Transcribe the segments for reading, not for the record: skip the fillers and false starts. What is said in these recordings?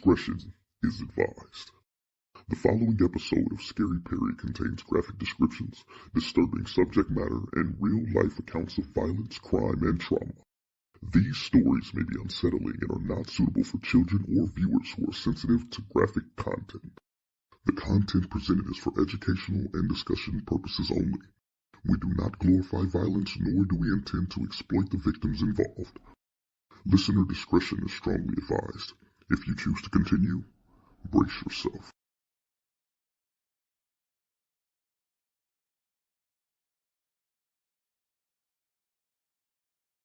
discretion is advised. The following episode of Scary Parre contains graphic descriptions, disturbing subject matter, and real-life accounts of violence, crime, and trauma. These stories may be unsettling and are not suitable for children or viewers who are sensitive to graphic content. The content presented is for educational and discussion purposes only. We do not glorify violence, nor do we intend to exploit the victims involved. Listener discretion is strongly advised. If you choose to continue, brace yourself.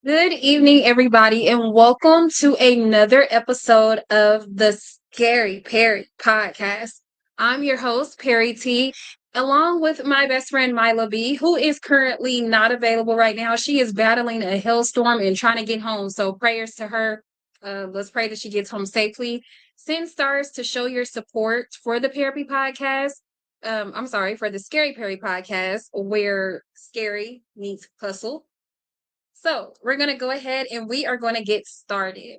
Good evening, everybody, and welcome to another episode of the Scary Parre Podcast. I'm your host, Perry T, along with my best friend, Mila B, who is currently not available right now. She is battling a hailstorm and trying to get home, so prayers to her. Let's pray that she gets home safely. Send stars to show your support for the Parre Podcast. For the Scary Parre Podcast, where scary meets hustle. So we're going to go ahead and we are going to get started.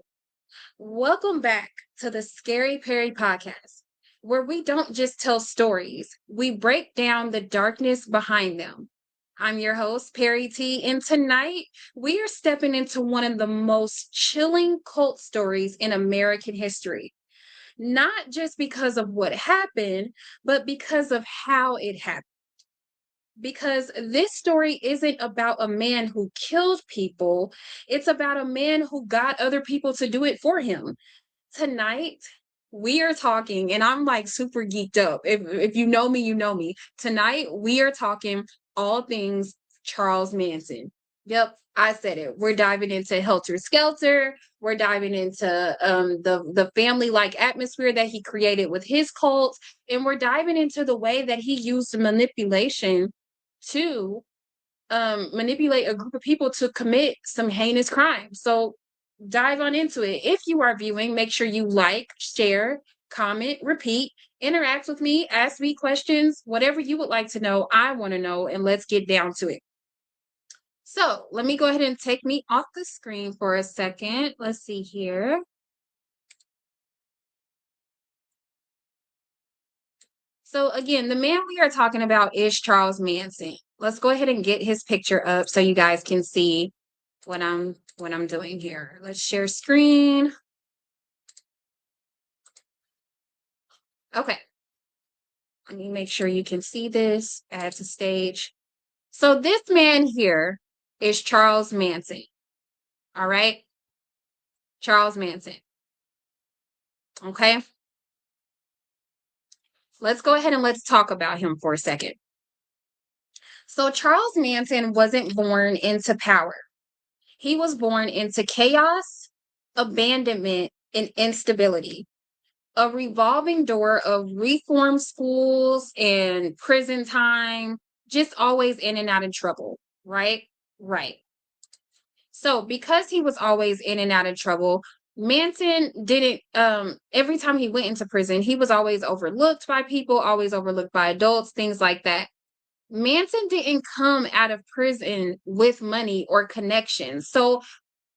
Welcome back to the Scary Parre Podcast, where we don't just tell stories, we break down the darkness behind them. I'm your host, Perry T, and tonight we are stepping into one of the most chilling cult stories in American history. Not just because of what happened, but because of how it happened. Because this story isn't about a man who killed people. It's about a man who got other people to do it for him. Tonight, we are talking, and I'm like super geeked up. If you know me, you know me. Tonight, we are talking all things Charles Manson. Yep, I said it. We're diving into Helter Skelter. We're diving into the family-like atmosphere that he created with his cult. And we're diving into the way that he used manipulation to manipulate a group of people to commit some heinous crimes. So dive on into it. If you are viewing, make sure you like, share, comment, repeat, interact with me, ask me questions, whatever you would like to know, I want to know, and let's get down to it. So let me go ahead and take me off the screen for a second. Let's see here. So again, the man we are talking about is Charles Manson. Let's go ahead and get his picture up so you guys can see what I'm doing here. Let's share screen. Okay. Let me make sure you can see this. Add to stage. So this man here is Charles Manson. All right. Charles Manson. Okay. Let's go ahead and let's talk about him for a second. So Charles Manson wasn't born into power. He was born into chaos, abandonment, and instability. A revolving door of reform schools and prison time, just always in and out of trouble, right? Right. So because he was always in and out of trouble, Manson didn't, every time he went into prison, he was always overlooked by people, always overlooked by adults, things like that. Manson didn't come out of prison with money or connections. So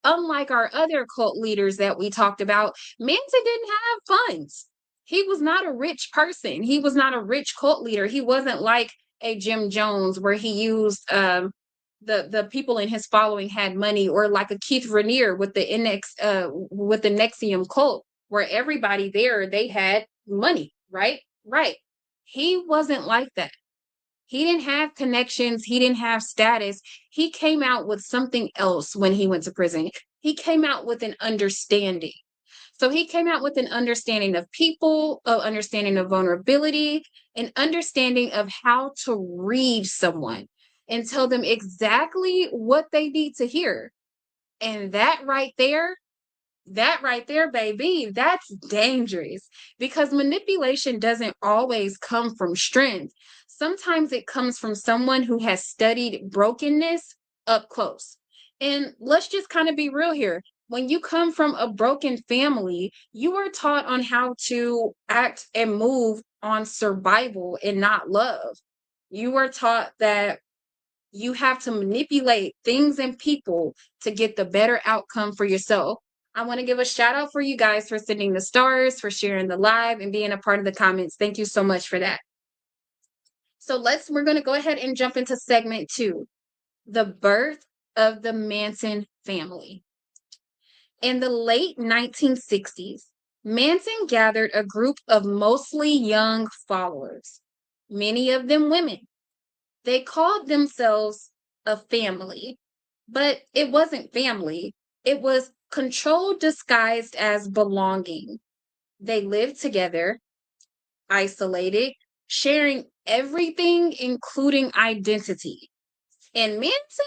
unlike our other cult leaders that we talked about, Manson didn't have funds. He was not a rich person. He was not a rich cult leader. He wasn't like a Jim Jones where he used the people in his following had money, or like a Keith Raniere with the Nexium cult, where everybody there, they had money, right? Right. He wasn't like that. He didn't have connections. He didn't have status. He came out with something else when he went to prison. He came out with an understanding. So he came out with an understanding of people, an understanding of vulnerability, an understanding of how to read someone and tell them exactly what they need to hear. And that right there, baby, that's dangerous, because manipulation doesn't always come from strength. Sometimes it comes from someone who has studied brokenness up close. And let's just kind of be real here. When you come from a broken family, you are taught on how to act and move on survival and not love. You are taught that you have to manipulate things and people to get the better outcome for yourself. I want to give a shout out for you guys for sending the stars, for sharing the live, and being a part of the comments. Thank you so much for that. So we're going to go ahead and jump into segment 2, the birth of the Manson family. In the late 1960s, Manson gathered a group of mostly young followers, many of them women. They called themselves a family, but it wasn't family. It was control disguised as belonging. They lived together, isolated, sharing everything, including identity. And Manson,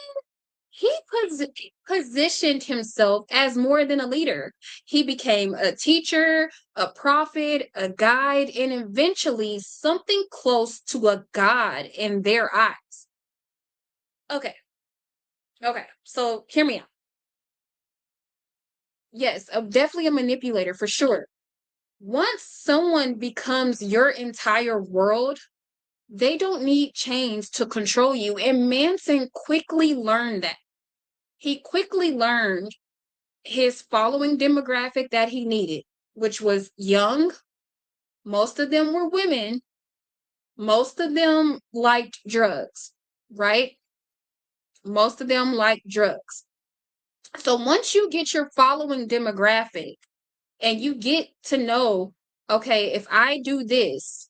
he positioned himself as more than a leader. He became a teacher, a prophet, a guide, and eventually something close to a god in their eyes. Okay. So hear me out. Yes, definitely a manipulator for sure. Once someone becomes your entire world, they don't need change to control you. And Manson quickly learned that. He quickly learned his following demographic that he needed, which was young. Most of them were women. Most of them liked drugs, right? Most of them liked drugs. So once you get your following demographic and you get to know, okay, if I do this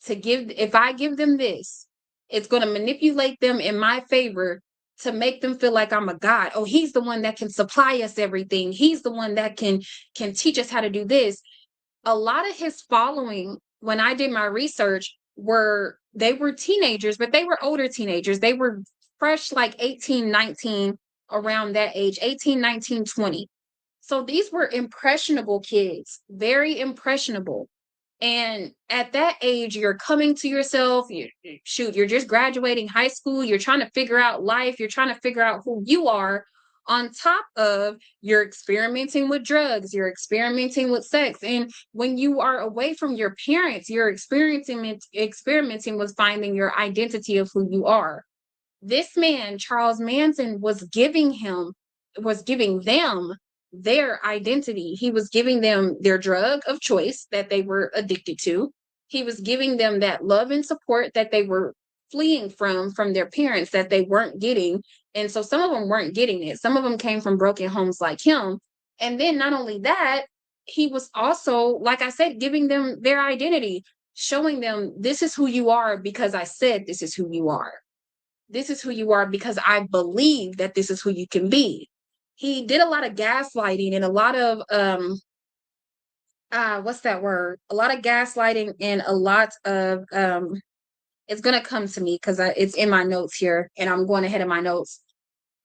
if I give them this, it's going to manipulate them in my favor to make them feel like I'm a god. Oh, he's the one that can supply us everything. He's the one that can teach us how to do this. A lot of his following, when I did my research, were teenagers, but they were older teenagers. They were fresh, like 18, 19, around that age, 18, 19, 20. So these were impressionable kids, very impressionable. And at that age, you're coming to yourself. You're just graduating high school. You're trying to figure out life. You're trying to figure out who you are. On top of you're experimenting with drugs, you're experimenting with sex. And when you are away from your parents, you're experimenting with finding your identity of who you are. This man, Charles Manson, was giving them their identity. He was giving them their drug of choice that they were addicted to. He was giving them that love and support that they were fleeing from their parents, that they weren't getting. And so some of them weren't getting it. Some of them came from broken homes like him. And then not only that, he was also, like I said, giving them their identity, showing them this is who you are because I said this is who you are. This is who you are because I believe that this is who you can be. He did a lot of gaslighting and a lot of what's that word? A lot of gaslighting and a lot of it's gonna come to me because it's in my notes here and I'm going ahead of my notes.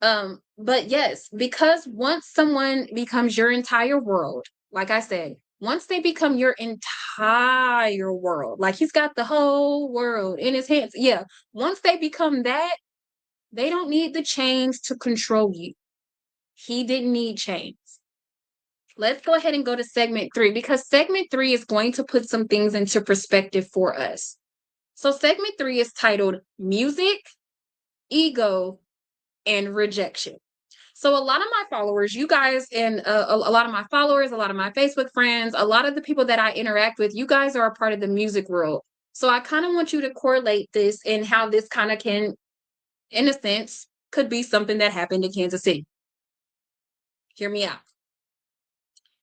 But yes, because once someone becomes your entire world, like I said, once they become your entire world, like he's got the whole world in his hands. Yeah. Once they become that, they don't need the chains to control you. He didn't need chains. Let's go ahead and go to segment 3 because segment 3 is going to put some things into perspective for us. So segment 3 is titled Music, Ego, and Rejection. So a lot of my followers, you guys, and a lot of my followers, a lot of my Facebook friends, a lot of the people that I interact with, you guys are a part of the music world. So I kind of want you to correlate this and how this kind of can, in a sense, could be something that happened in Kansas City. Hear me out.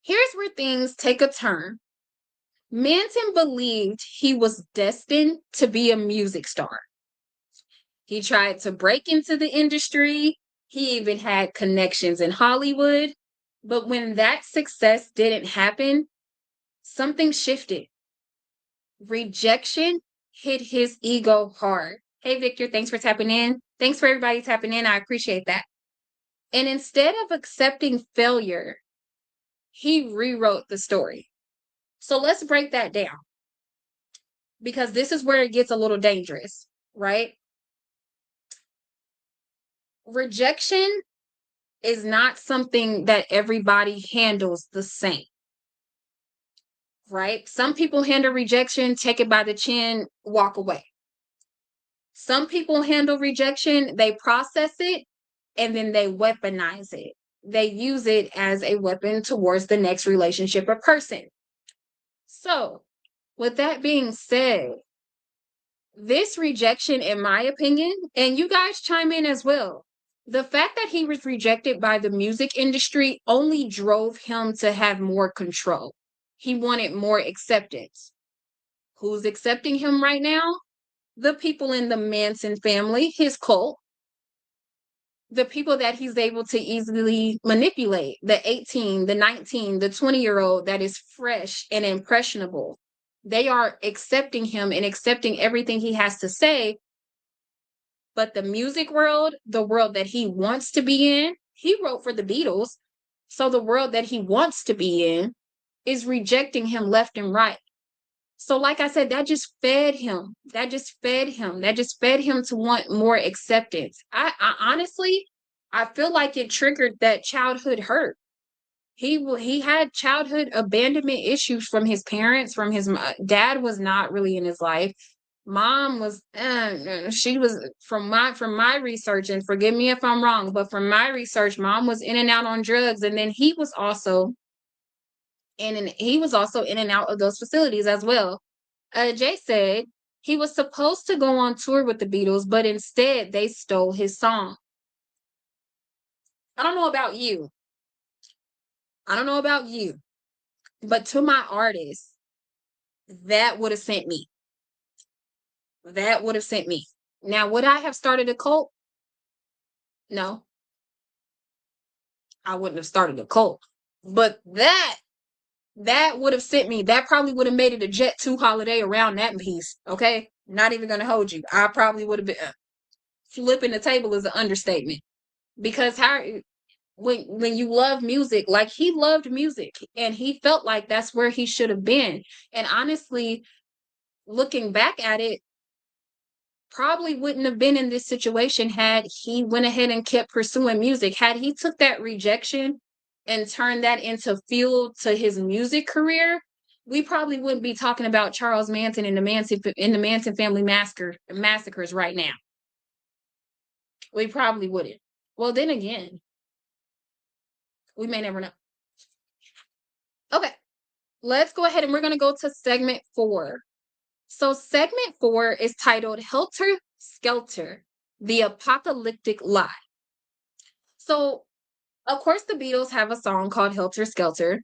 Here's where things take a turn. Manson believed he was destined to be a music star. He tried to break into the industry. He even had connections in Hollywood. But when that success didn't happen, something shifted. Rejection hit his ego hard. Hey, Victor, thanks for tapping in. Thanks for everybody tapping in. I appreciate that. And instead of accepting failure, he rewrote the story. So let's break that down because this is where it gets a little dangerous, right? Rejection is not something that everybody handles the same, right? Some people handle rejection, take it by the chin, walk away. Some people handle rejection, they process it, and then they weaponize it. they use it as a weapon towards the next relationship or person. So, with that being said, this rejection, in my opinion, and you guys chime in as well, the fact that he was rejected by the music industry only drove him to have more control. He wanted more acceptance. Who's accepting him right now? The people in the Manson family, his cult, the people that he's able to easily manipulate, the 18, the 19, the 20-year-old that is fresh and impressionable. They are accepting him and accepting everything he has to say. But the music world, the world that he wants to be in, he wrote for the Beatles. So the world that he wants to be in is rejecting him left and right. So like I said, that just fed him. That just fed him to want more acceptance. I honestly, I feel like it triggered that childhood hurt. He had childhood abandonment issues from his parents, from his dad was not really in his life. Mom was, she was from my research, and forgive me if I'm wrong, but from my research, mom was in and out on drugs, and then he was also in and out of those facilities as well. Jay said he was supposed to go on tour with the Beatles, but instead they stole his song. I don't know about you. But to my artists, that would have sent me. Now, would I have started a cult? No, I wouldn't have started a cult. But that would have sent me. That probably would have made it a Jet 2 holiday around that piece. Okay? Not even going to hold you. I probably would have been flipping the table is an understatement. Because when you love music, like he loved music and he felt like that's where he should have been. And honestly, looking back at it, probably wouldn't have been in this situation had he went ahead and kept pursuing music. Had he took that rejection and turned that into fuel to his music career, we probably wouldn't be talking about Charles Manson and the Manson family massacres right now. We probably wouldn't. Well, then again, we may never know. Okay, let's go ahead and we're going to go to segment 4. So segment 4 is titled Helter Skelter, the Apocalyptic Lie. So, of course, the Beatles have a song called Helter Skelter.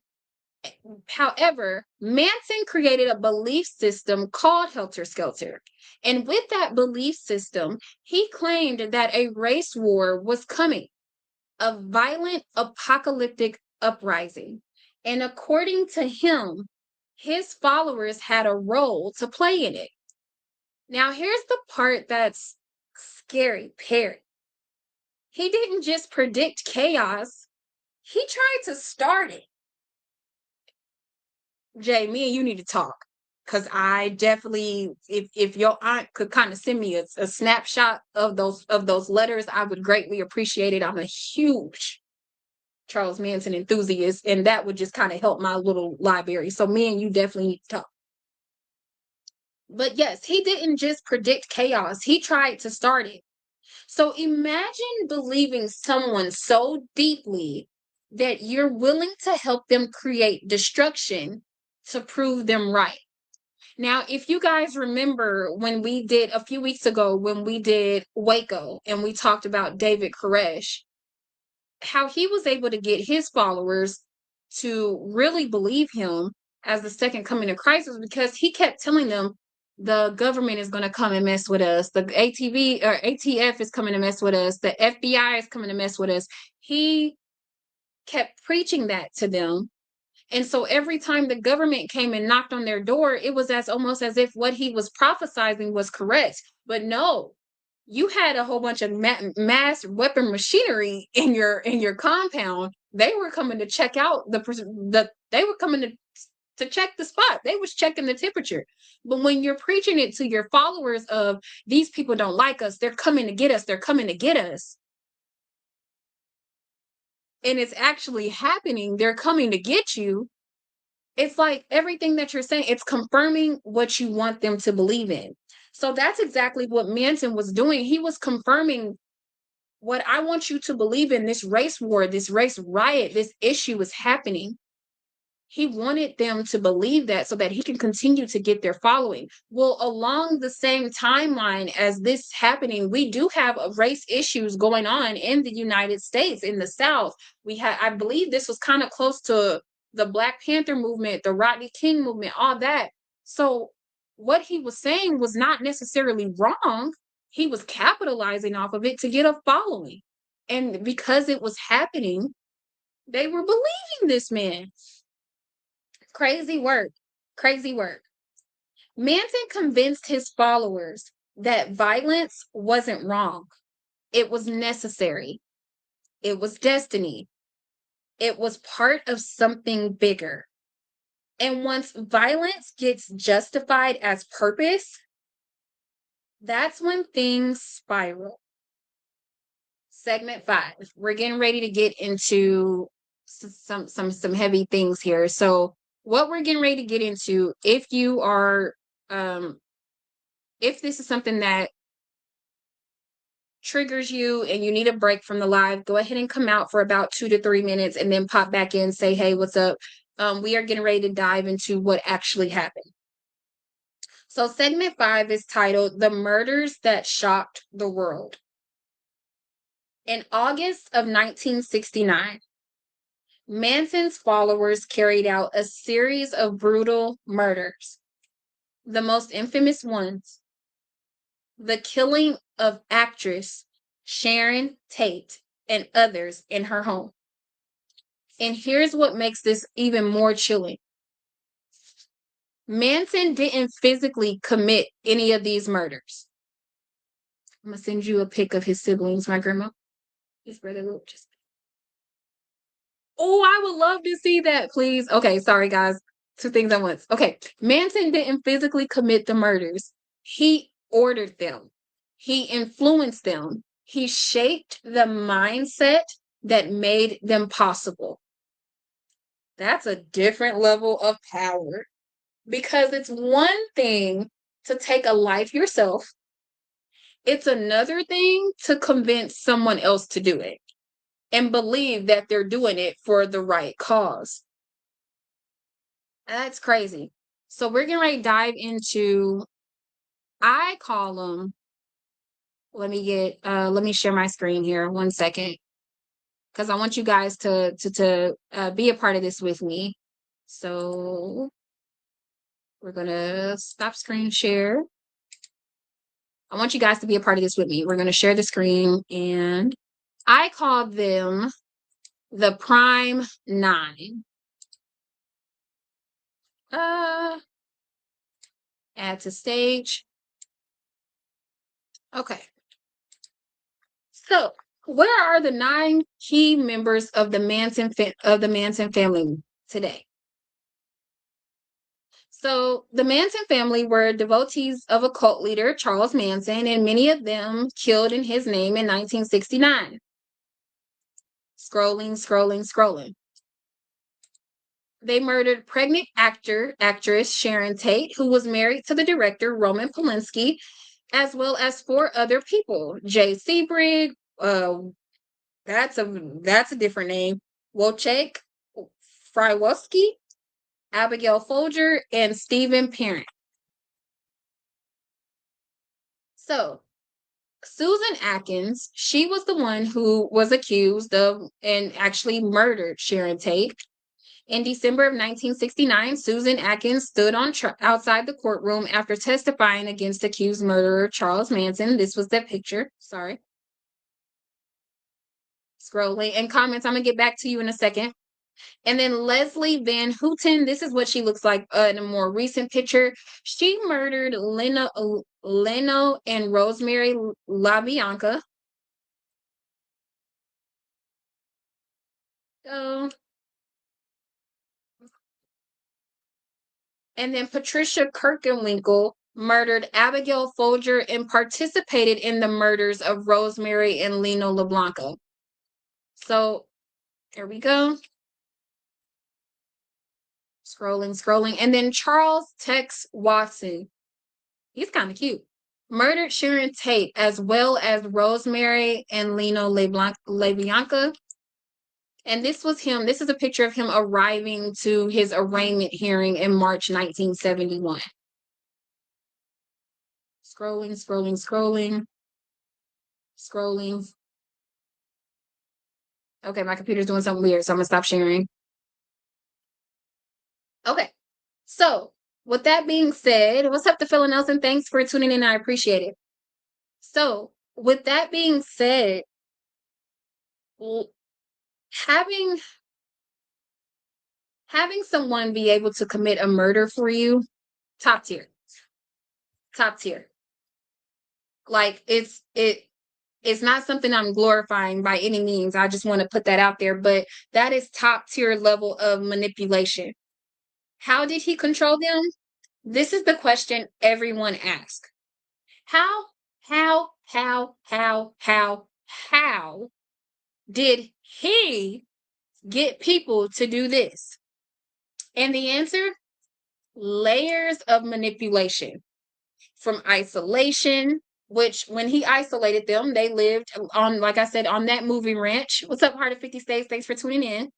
However, Manson created a belief system called Helter Skelter. And with that belief system, he claimed that a race war was coming, a violent apocalyptic uprising. And according to him, his followers had a role to play in it. Now, here's the part that's scary, Parre. He didn't just predict chaos, he tried to start it. Jay, me and you need to talk. Because I definitely, if your aunt could kind of send me a snapshot of those letters, I would greatly appreciate it. I'm a huge Charles Manson enthusiast, and that would just kind of help my little library. So me and you definitely need to talk. But yes, he didn't just predict chaos. He tried to start it. So imagine believing someone so deeply that you're willing to help them create destruction to prove them right. Now, if you guys remember when we did a few weeks ago, when we did Waco and we talked about David Koresh, how he was able to get his followers to really believe him as the second coming of Christ was because he kept telling them the government is going to come and mess with us. The ATF is coming to mess with us. The FBI is coming to mess with us. He kept preaching that to them. And so every time the government came and knocked on their door, it was almost as if what he was prophesizing was correct. But no, you had a whole bunch of mass weapon machinery in your compound. They were coming to check out they were coming to check the spot. They was checking the temperature. But when you're preaching it to your followers of these people don't like us, they're coming to get us, and it's actually happening, they're coming to get you. It's like everything that you're saying, it's confirming what you want them to believe in. So that's exactly what Manson was doing. He was confirming what I want you to believe in, this race war, this race riot, this issue is happening. He wanted them to believe that so that he can continue to get their following. Well, along the same timeline as this happening, we do have race issues going on in the United States, in the South. I believe this was kind of close to the Black Panther movement, the Rodney King movement, all that. So what he was saying was not necessarily wrong. He was capitalizing off of it to get a following. And because it was happening, they were believing this man. Crazy work. Crazy work. Manson convinced his followers that violence wasn't wrong. It was necessary. It was destiny. It was part of something bigger. And once violence gets justified as purpose, that's when things spiral. Segment 5. We're getting ready to get into some heavy things here. So what we're getting ready to get into, if you are, if this is something that triggers you and you need a break from the live, go ahead and come out for about 2 to 3 minutes and then pop back in, say, hey, what's up? We are getting ready to dive into what actually happened. So segment 5 is titled The Murders That Shocked the World. In August of 1969, Manson's followers carried out a series of brutal murders. The most infamous ones, the killing of actress Sharon Tate and others in her home. And here's what makes this even more chilling. Manson didn't physically commit any of these murders. I'm going to send you a pic of his siblings, my grandma, his brother Luke. Oh, I would love to see that, please. Okay, sorry, guys. 2 things at once. Okay, Manson didn't physically commit the murders. He ordered them. He influenced them. He shaped the mindset that made them possible. That's a different level of power, because it's one thing to take a life yourself. It's another thing to convince someone else to do it and believe that they're doing it for the right cause. That's crazy. So we're getting ready to dive into, I call them, let me share my screen here 1 second, because I want you guys to be a part of this with me. So we're going to stop screen share. I want you guys to be a part of this with me. We're going to share the screen, and I call them the Prime 9. Add to stage. Okay. So, where are the 9 key members of the Manson family today? So, the Manson family were devotees of a cult leader, Charles Manson, and many of them killed in his name in 1969. Scrolling. They murdered pregnant actress Sharon Tate, who was married to the director Roman Polanski, as well as 4 other people. Jay Sebrig, that's a different name. Wojciech Frywowski, Abigail Folger, and Stephen Parent. So, Susan Atkins, she was the one who was accused of and actually murdered Sharon Tate. In December of 1969, Susan Atkins stood outside the courtroom after testifying against accused murderer Charles Manson. This was that picture. Sorry. Scrolling and comments. I'm going to get back to you in a second. And then Leslie Van Houten. This is what she looks like in a more recent picture. She murdered Leno and Rosemary LaBianca. And then Patricia Kirkenwinkel murdered Abigail Folger and participated in the murders of Rosemary and Leno LaBianca. So, here we go. Scrolling. And then Charles Tex Watson. He's kind of cute. murdered Sharon Tate, as well as Rosemary and Leno LaBianca. And this was him. This is a picture of him arriving to his arraignment hearing in March 1971. Scrolling. Okay, my computer's doing something weird, so I'm going to stop sharing. Okay, so with that being said, what's up to Phil Nelson? Thanks for tuning in. I appreciate it. So with that being said, having someone be able to commit a murder for you, top tier. Like it's not something I'm glorifying by any means. I just want to put that out there, but that is top tier level of manipulation. How did he control them? This is the question everyone asks. How did he get people to do this? And the answer, layers of manipulation. From isolation, which when he isolated them, they lived on, like I said, on that movie ranch. What's up, Heart of 50 States? Thanks for tuning in.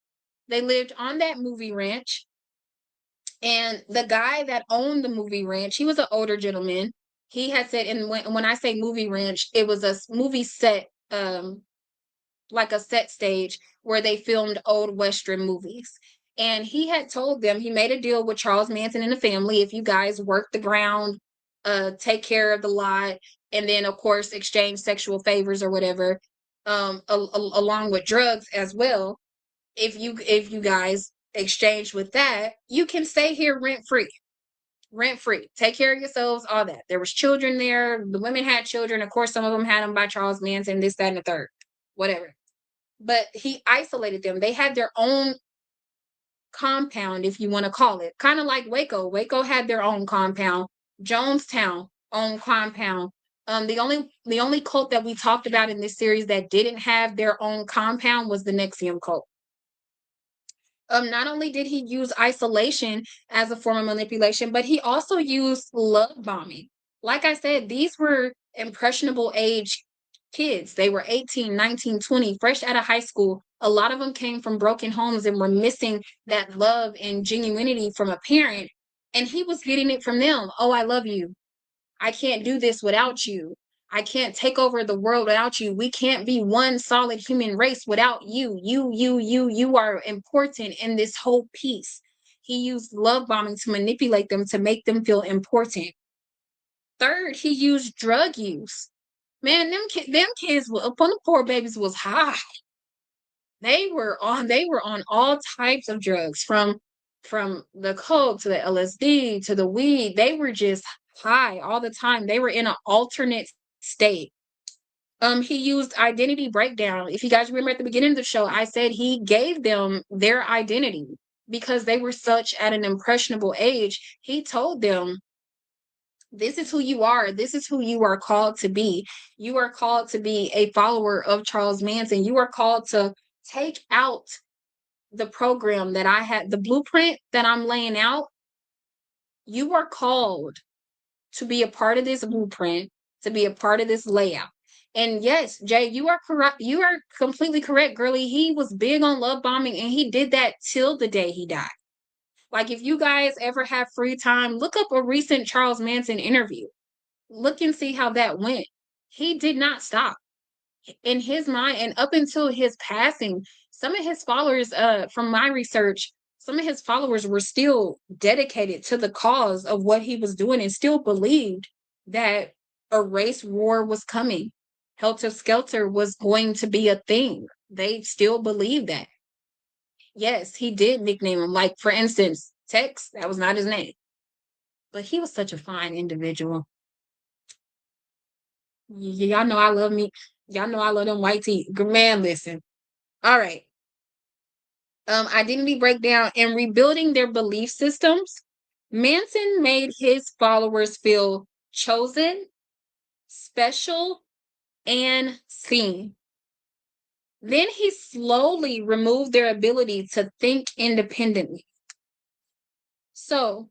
They lived on that movie ranch. And the guy that owned the movie ranch, he was an older gentleman. He had said, and when I say movie ranch, it was a movie set, like a set stage where they filmed old Western movies. And he had told them, he made a deal with Charles Manson and the family. If you guys work the ground, take care of the lot, and then of course exchange sexual favors or whatever, along with drugs as well. If you guys exchange with that, you can stay here rent free. Take care of yourselves, all that. There was children there. The women had children. Of course, some of them had them by Charles Manson, this, that, and the third, whatever. But he isolated them. They had their own compound, if you want to call it, kind of like Waco. Waco had their own compound. Jonestown own compound. The only cult that we talked about in this series that didn't have their own compound was the NXIVM cult. Not only did he use isolation as a form of manipulation, but he also used love bombing. Like I said, these were impressionable age kids. They were 18, 19, 20, fresh out of high school. A lot of them came from broken homes and were missing that love and genuinity from a parent. And he was getting it from them. Oh, I love you. I can't do this without you. I can't take over the world without you. We can't be one solid human race without you. You are important in this whole piece. He used love bombing to manipulate them, to make them feel important. Third, he used drug use. Man, them kids upon the poor babies was high. They were on all types of drugs, from the coke to the LSD to the weed. They were just high all the time. They were in an alternate state. He used identity breakdown. If you guys remember at the beginning of the show, I said he gave them their identity because they were such at an impressionable age. He told them, this is who you are. This is who you are called to be. You are called to be a follower of Charles Manson. You are called to take out the program that I had, the blueprint that I'm laying out. You are called to be a part of this blueprint, to be a part of this layout. And yes, Jay, you are correct. You are completely correct, girlie. He was big on love bombing, and he did that till the day he died. Like, if you guys ever have free time, look up a recent Charles Manson interview. Look and see how that went. He did not stop. In his mind, and up until his passing, some of his followers, from my research, some of his followers were still dedicated to the cause of what he was doing and still believed that a race war was coming. Helter Skelter was going to be a thing. They still believe that. Yes, he did nickname him. Like, for instance, Tex, that was not his name. But he was such a fine individual. Y'all know I love me. Y'all know I love them white teeth. Man, listen. All right. Identity breakdown and rebuilding their belief systems. Manson made his followers feel chosen, special, and seen. Then he slowly removed their ability to think independently. So,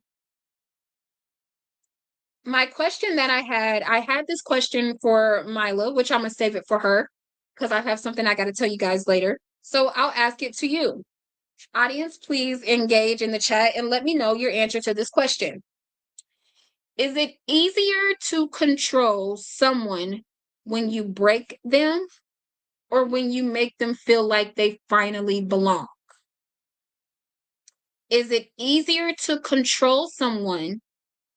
my question that I had this question for Mila, which I'm gonna save it for her because I have something I got to tell you guys later. So I'll ask it to you. Audience, please engage in the chat and let me know your answer to this question. Is it easier to control someone when you break them or when you make them feel like they finally belong? Is it easier to control someone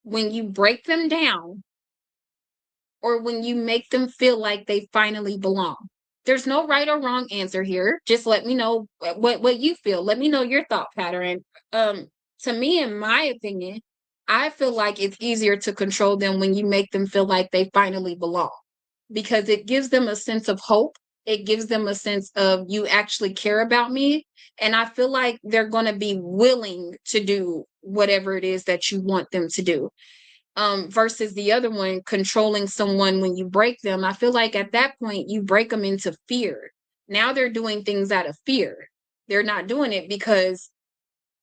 when you break them down or when you make them feel like they finally belong? There's no right or wrong answer here. Just let me know what you feel. Let me know your thought pattern. To me, in my opinion, I feel like it's easier to control them when you make them feel like they finally belong because it gives them a sense of hope. It gives them a sense of you actually care about me. And I feel like they're going to be willing to do whatever it is that you want them to do. Versus the other one, controlling someone when you break them. I feel like at that point, you break them into fear. Now they're doing things out of fear. They're not doing it because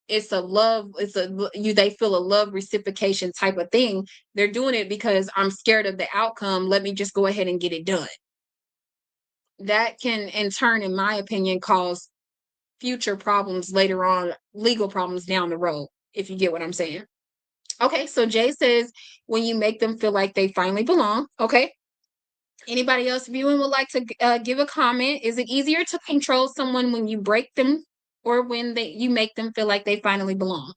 it's a love, they feel a love reciprocation type of thing. They're doing it because I'm scared of the outcome. Let me just go ahead and get it done. That can, in turn, in my opinion, cause future problems later on, legal problems down the road, if you get what I'm saying. Okay, so Jay says when you make them feel like they finally belong. Okay. Anybody else viewing would like to give a comment? Is it easier to control someone when you break them or when you make them feel like they finally belong?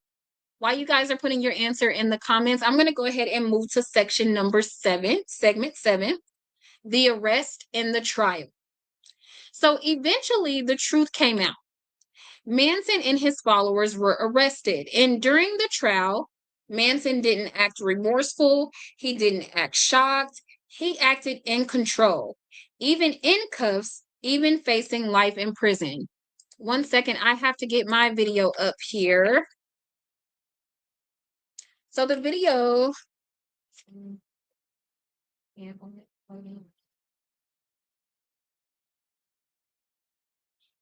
While you guys are putting your answer in the comments, I'm going to go ahead and move to section number 7, segment 7, the arrest and the trial. So eventually the truth came out. Manson and his followers were arrested, and during the trial, Manson didn't act remorseful, he didn't act shocked, he acted in control, even in cuffs, even facing life in prison. 1 second, I have to get my video up here. So the video...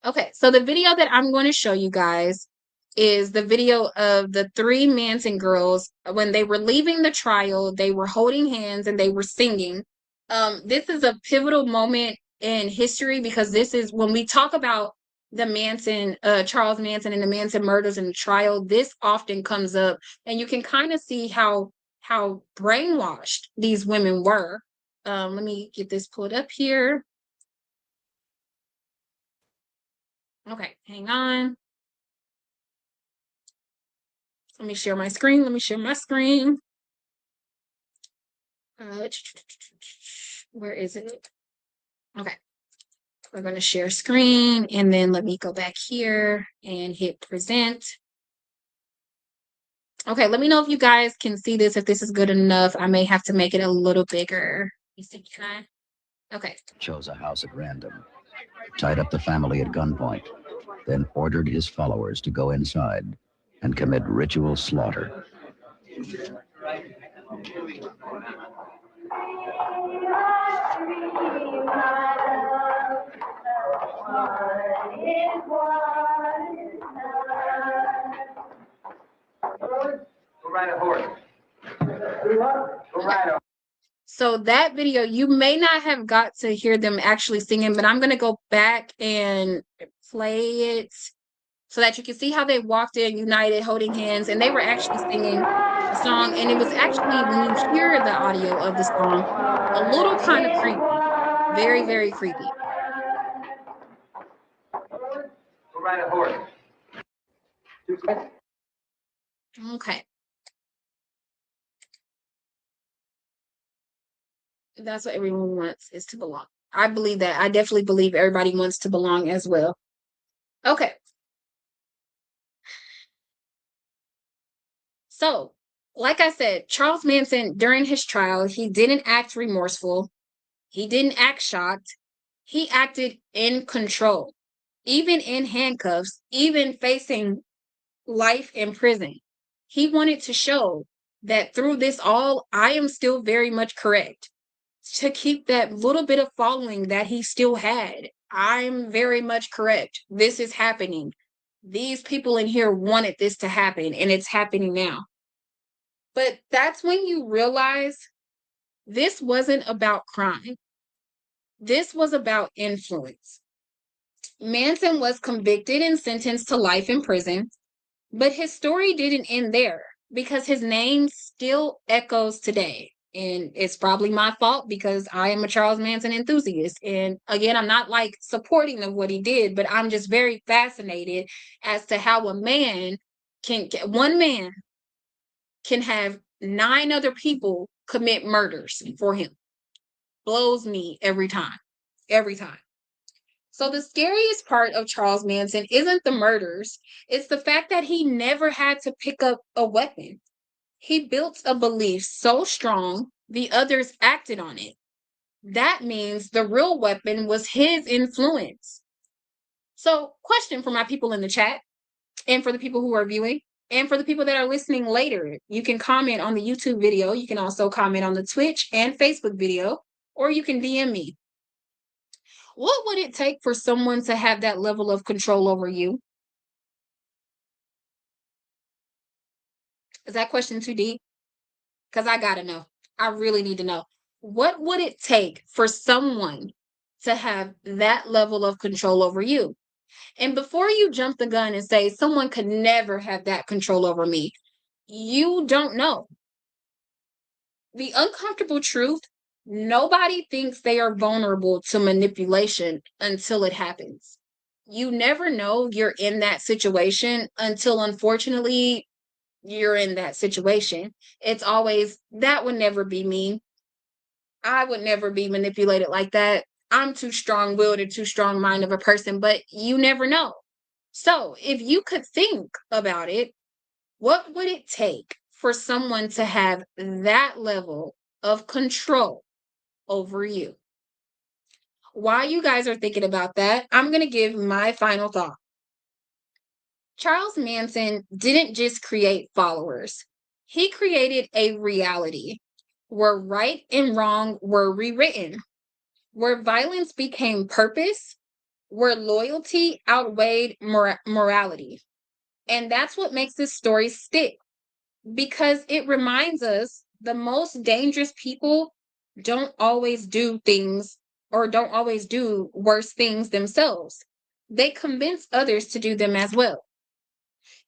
Okay, so the video that I'm going to show you guys is the video of the 3 Manson girls. When they were leaving the trial, they were holding hands and they were singing. This is a pivotal moment in history because this is when we talk about the Manson, Charles Manson and the Manson murders in the trial, this often comes up, and you can kind of see how brainwashed these women were. Let me get this pulled up here. Okay, hang on. Let me share my screen. Where is it? Okay. We're going to share screen, and then let me go back here and hit present. Okay, let me know if you guys can see this, if this is good enough. I may have to make it a little bigger. You see, can I? Okay. Chose a house at random, tied up the family at gunpoint, then ordered his followers to go inside and commit ritual slaughter. So that video, you may not have got to hear them actually singing, but I'm going to go back and play it so that you can see how they walked in united, holding hands, and they were actually singing a song. And it was actually, when you hear the audio of the song, a little kind of creepy. Very, very creepy. Okay. That's what everyone wants, is to belong. I believe that. I definitely believe everybody wants to belong as well. Okay. So, like I said, Charles Manson, during his trial, he didn't act remorseful. He didn't act shocked. He acted in control, even in handcuffs, even facing life in prison. He wanted to show that through this all, I am still very much correct. To keep that little bit of following that he still had. I'm very much correct. This is happening. These people in here wanted this to happen, and it's happening now. But that's when you realize this wasn't about crime. This was about influence. Manson was convicted and sentenced to life in prison, but his story didn't end there because his name still echoes today. And it's probably my fault because I am a Charles Manson enthusiast. And again, I'm not like supporting of what he did, but I'm just very fascinated as to how one man can have 9 other people commit murders for him. Blows me every time. Every time. So the scariest part of Charles Manson isn't the murders, it's the fact that he never had to pick up a weapon. He built a belief so strong, the others acted on it. That means the real weapon was his influence. So, question for my people in the chat, and for the people who are viewing, and for the people that are listening later. You can comment on the YouTube video. You can also comment on the Twitch and Facebook video, or you can DM me. What would it take for someone to have that level of control over you? Is that question too deep? Because I gotta know. I really need to know. What would it take for someone to have that level of control over you? And before you jump the gun and say someone could never have that control over me, you don't know. The uncomfortable truth, nobody thinks they are vulnerable to manipulation until it happens. You never know you're in that situation until, unfortunately, you're in that situation. It's always, that would never be me. I would never be manipulated like that. I'm too strong-willed and too strong-minded of a person, but you never know. So if you could think about it, what would it take for someone to have that level of control over you? While you guys are thinking about that, I'm going to give my final thought. Charles Manson didn't just create followers. He created a reality where right and wrong were rewritten, where violence became purpose, where loyalty outweighed morality. And that's what makes this story stick, because it reminds us the most dangerous people don't always do things, or don't always do worse things themselves. They convince others to do them as well.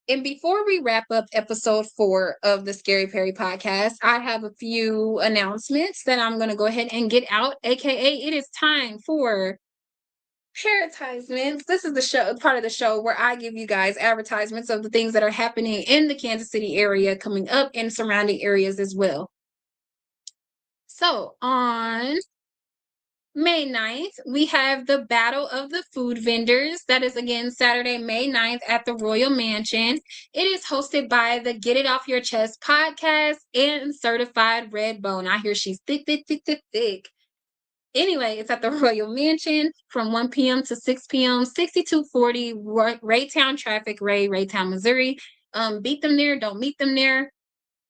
And before we wrap up episode 4 of the Scary Parre podcast, I have a few announcements that I'm going to go ahead and get out, aka it is time for advertisements. This is the show, part of the show where I give you guys advertisements of the things that are happening in the Kansas City area coming up and surrounding areas as well. So on May 9th, we have the Battle of the Food Vendors. That is again Saturday, May 9th at the Royal Mansion. It is hosted by the Get It Off Your Chest podcast and Certified Red Bone. I hear she's thick, thick, thick, thick, thick. Anyway, it's at the Royal Mansion from 1 p.m. to 6 p.m. 6240 Raytown Traffic, Raytown, Missouri. Beat them there, don't meet them there.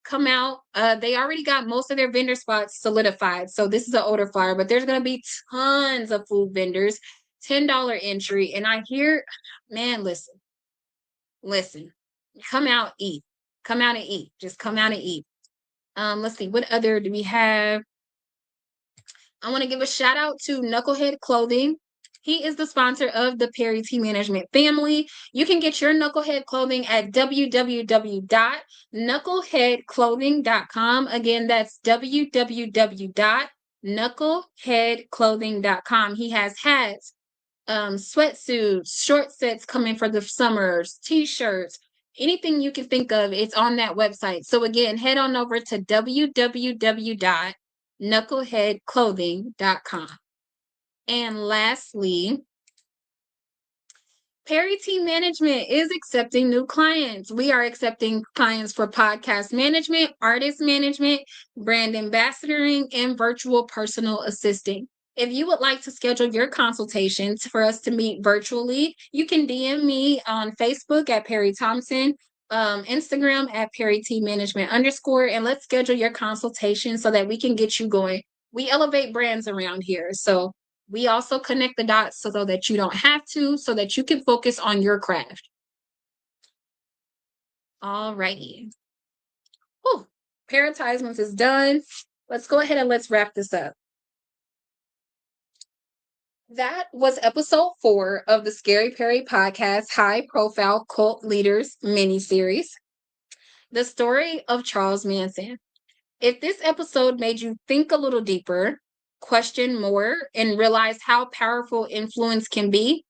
Come out. They already got most of their vendor spots solidified. So this is an older flyer, but there's going to be tons of food vendors, $10 entry. And I hear, man, listen, come out, eat. Come out and eat. Just come out and eat. Let's see, what other do we have? I want to give a shout out to Knucklehead Clothing. He is the sponsor of the Parre T Management family. You can get your Knucklehead clothing at www.knuckleheadclothing.com. Again, that's www.knuckleheadclothing.com. He has hats, sweatsuits, short sets coming for the summers, t-shirts, anything you can think of, it's on that website. So again, head on over to www.knuckleheadclothing.com. And lastly, Parre T Management is accepting new clients. We are accepting clients for podcast management, artist management, brand ambassadoring, and virtual personal assisting. If you would like to schedule your consultations for us to meet virtually, you can DM me on Facebook at Parre Thompson, Instagram at Parre T Management _, and let's schedule your consultation so that we can get you going. We elevate brands around here. So we also connect the dots so that you don't have to, so that you can focus on your craft. All righty. Oh, Paratisments is done. Let's go ahead and let's wrap this up. That was episode 4 of the Scary Parre Podcast High Profile Cult Leaders miniseries. The story of Charles Manson. If this episode made you think a little deeper, question more, and realize how powerful influence can be,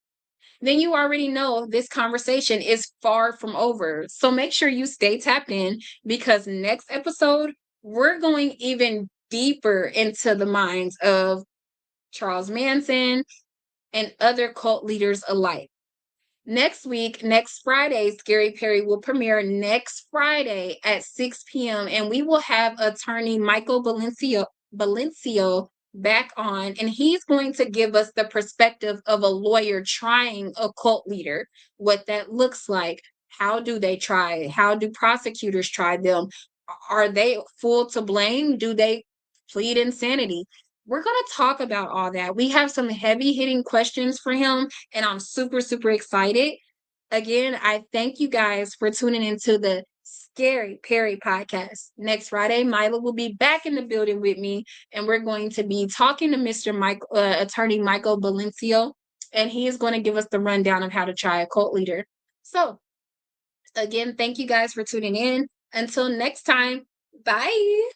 then you already know this conversation is far from over. So make sure you stay tapped in, because next episode, we're going even deeper into the minds of Charles Manson and other cult leaders alike. Next week, next Friday, Scary Parre will premiere next Friday at 6 p.m. And we will have attorney Michael Valencio back on, and he's going to give us the perspective of a lawyer trying a cult leader, what that looks like. How do they try it? How do prosecutors try them? Are they full to blame? Do they plead insanity? We're going to talk about all that. We have some heavy hitting questions for him, and I'm super, super excited. Again, I thank you guys for tuning into the Scary Parre Podcast. Next Friday, Mila will be back in the building with me, and we're going to be talking to Mr. Attorney Michael Valencio, and he is going to give us the rundown of how to try a cult leader. So, again, thank you guys for tuning in. Until next time, bye.